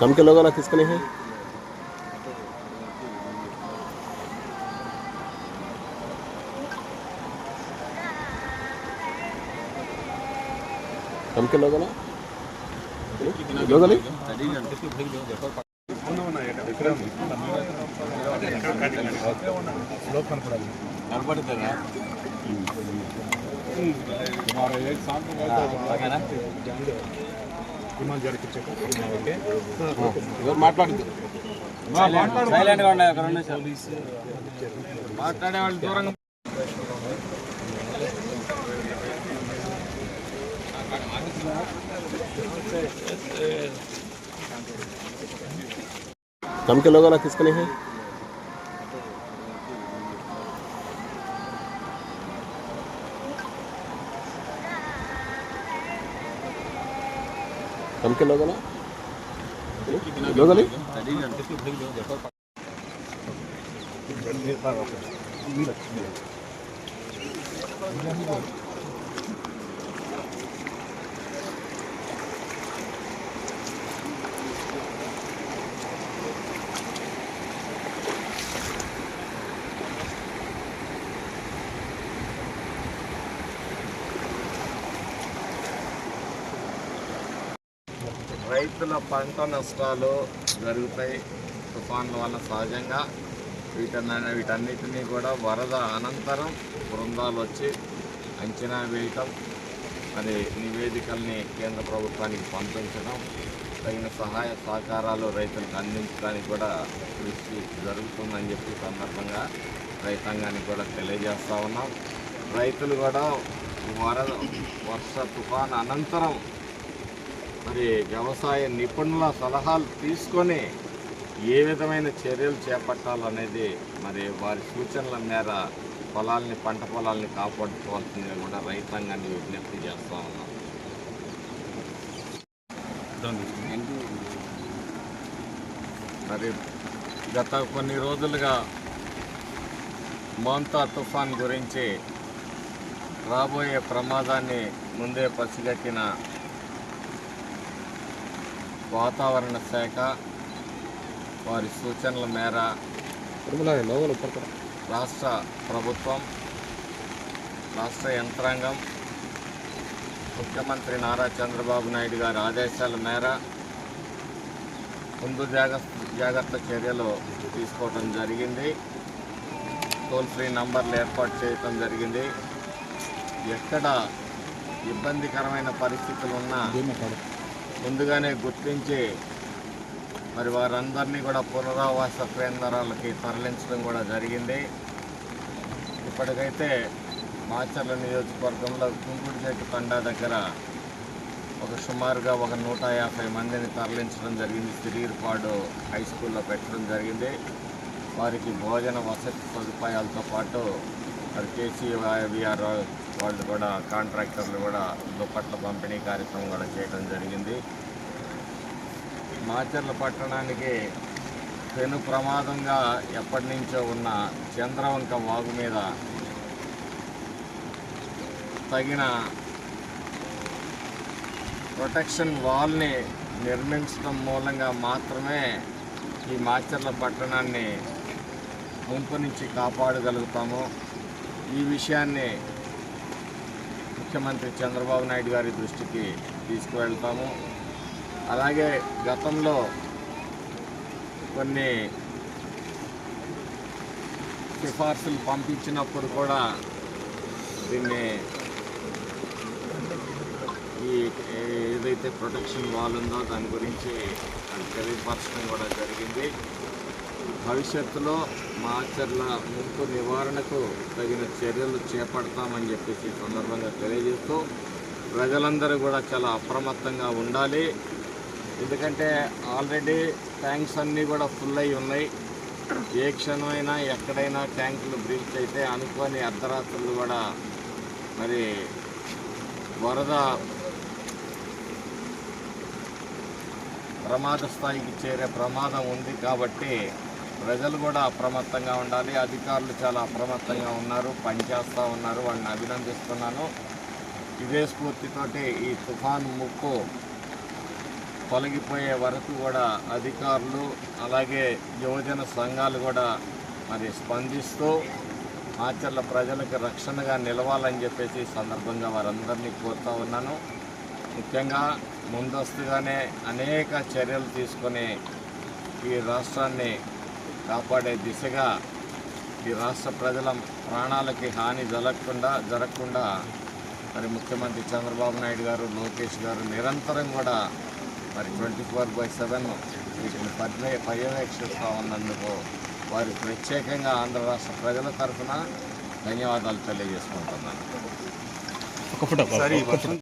कम के लोग वाला किसके लिए है? कम के लोग वाला మాట్లాడేవాళ్ళు దూరంగా कम के लोग वाला किसके लिए है? कम के लोग वाला రైతుల పంట నష్టాలు జరుగుతాయి తుఫాన్ల వల్ల సహజంగా. వీటన్నిటినీ కూడా వరద అనంతరం బృందాలు వచ్చి అంచనా వేయటం, మరి నివేదికల్ని కేంద్ర ప్రభుత్వానికి పంపించడం, తగిన సహాయ సహకారాలు రైతులకు అందించడానికి కూడా కృషి జరుగుతుందని చెప్పి సందర్భంగా రైతాంగానికి కూడా తెలియజేస్తూ ఉన్నాం. రైతులు కూడా వర్ష తుఫాన్ అనంతరం మరి వ్యవసాయ నిపుణుల సలహాలు తీసుకొని ఏ విధమైన చర్యలు చేపట్టాలనేది మరి వారి సూచనల మేర పంట పొలాల్ని కాపాడుకోవాల్సిందిగా కూడా రైతాంగాన్ని విజ్ఞప్తి చేస్తూ ఉన్నాం. మరి గత కొన్ని రోజులుగా మోంతా తుఫాన్ గురించి రాబోయే ప్రమాదాన్ని ముందే పసిగట్టిన వాతావరణ శాఖ వారి సూచనల మేర రాష్ట్ర ప్రభుత్వం, రాష్ట్ర యంత్రాంగం, ముఖ్యమంత్రి నారా చంద్రబాబు నాయుడు గారి ఆదేశాల మేర ముందు జాగ్రత్త చర్యలు తీసుకోవడం జరిగింది. టోల్ ఫ్రీ నంబర్లు ఏర్పాటు చేయటం జరిగింది. ఎక్కడ ఇబ్బందికరమైన పరిస్థితులు ఉన్నా ముందుగానే గుర్తించి మరి వారందరినీ కూడా పునరావాస కేంద్రాలకి తరలించడం కూడా జరిగింది. ఇప్పటికైతే మాచర్ల నియోజకవర్గంలో కుంకుడుచెట్టు తండా దగ్గర సుమారుగా 150 మందిని తరలించడం జరిగింది. సిరీర్పాడు హై స్కూల్లో పెట్టడం జరిగింది. వారికి భోజన వసతి సదుపాయాలతో పాటు మరి కేసీఆర్ వాళ్ళు కూడా కాంట్రాక్టర్లు కూడా దుప్పట్ల పంపిణీ కార్యక్రమం కూడా చేయడం జరిగింది. మాచర్ల పట్టణానికి పెను ప్రమాదంగా ఎప్పటి నుంచో ఉన్న చంద్రవంక వాగు మీద తగిన ప్రొటెక్షన్ వాల్ని నిర్మించడం మూలంగా మాత్రమే ఈ మాచర్ల పట్టణాన్ని ముంపు నుంచి కాపాడగలుగుతాము. ఈ విషయాన్ని ముఖ్యమంత్రి చంద్రబాబు నాయుడు గారి దృష్టికి తీసుకువెళ్తాము. అలాగే గతంలో కొన్ని సిఫార్సులు పంపించినప్పుడు కూడా దీన్ని ఏదైతే ప్రొటెక్షన్ వాల్ ఉందో దాని గురించి తెలియపరచడం కూడా జరిగింది. భవిష్యత్తులో మాచర్ల ముంపు నివారణకు తగిన చర్యలు చేపడతామని చెప్పేసి సందర్భంగా తెలియజేస్తూ ప్రజలందరూ కూడా చాలా అప్రమత్తంగా ఉండాలి. ఎందుకంటే ఆల్రెడీ ట్యాంక్స్ అన్నీ కూడా ఫుల్ అయి ఉన్నాయి. ఏ క్షణమైనా ఎక్కడైనా ట్యాంకులు బ్రీచ్ అయితే అనుకోని అర్ధరాత్రులు కూడా మరి వరద ప్రమాద స్థాయికి చేరే ప్రమాదం ఉంది. కాబట్టి ప్రజలు కూడా అప్రమత్తంగా ఉండాలి. అధికారులు చాలా అప్రమత్తంగా ఉన్నారు, పనిచేస్తూ ఉన్నారు. వాళ్ళని అభినందిస్తున్నాను. ఇదే స్ఫూర్తితోటి ఈ తుఫాను ముప్పు తొలగిపోయే వరకు కూడా అధికారులు అలాగే యువజన సంఘాలు కూడా మరి స్పందిస్తూ మాచర్ల ప్రజలకు రక్షణగా నిలవాలని చెప్పేసి ఈ సందర్భంగా వారందరినీ కోరుతా ఉన్నాను. ముఖ్యంగా ముందస్తుగానే అనేక చర్యలు తీసుకొని ఈ రాష్ట్రాన్ని కాపాడే దిశగా ఈ రాష్ట్ర ప్రజల ప్రాణాలకి హాని జరగకుండా మరి ముఖ్యమంత్రి చంద్రబాబు నాయుడు గారు, లోకేష్ గారు నిరంతరం కూడా మరి 24/7 వీటిని పర్యవేక్షిస్తూ ఉన్నందుకు వారి ప్రత్యేకంగా ఆంధ్ర రాష్ట్ర ప్రజల తరఫున ధన్యవాదాలు తెలియజేసుకుంటున్నాను.